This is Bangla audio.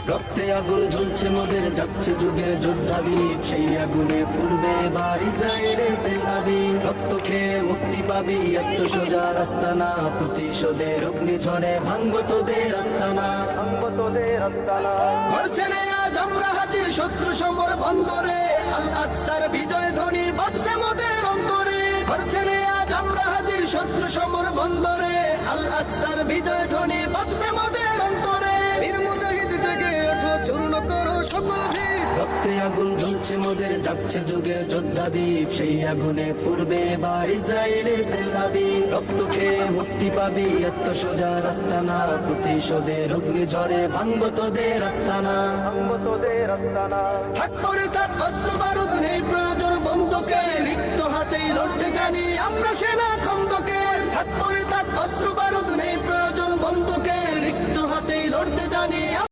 রক্তে আগুন ঝুলছে মোদের, যাচ্ছে যুগের যোদ্ধাদীপ, সেই আগুনে পূর্বে এবার ইসরায়েলের তেল আবিব। রক্ত খেয়ে মুক্তি পাবি, এত সোজা রাস্তা না, প্রতিশোধের অগ্নিঝড়ে ভাঙবো তোদের আস্তানা, ভাঙবো তোদের আস্তানা। ঘর ছেড়ে আজ আমরা হাজির শত্রু সমর বন্দরে, আল আকসার বিজয় ধ্বনি বাজছে মোদের অন্তরে। ঘর ছেড়ে আজ আমরা হাজির শত্রু সমর বন্দরে, আল আকসার বিজয় ধ্বনি বাজছে মোদের অন্তরে। বীর মুজাহিদ জেগে ওঠো, চূর্ণ করো সকল ভিড়। রক্তে আগুন জ্বলছে মোদের, যাচ্ছে যুগের যোদ্ধাদীপ, সেই আগুনে পূর্বে এবার ইসরায়েলের তেল আবিব। রক্ত খেয়ে মুক্তি পাবি, এত সোজা রাস্তা না, প্রতিশোধের অগ্নিঝড়ে ভাঙবো তোদের আস্তানা, ভাঙবো তোদের আস্তানা। থাক পরে থাক অস্ত্র বারুদ, নেই প্রয়োজন বন্ধুকে, রিক্ত হাতেই লড়তে জানি আমরা সেনা খন্দকে। থাক পরে থাক অস্ত্র বারুদ, নেই প্রয়োজন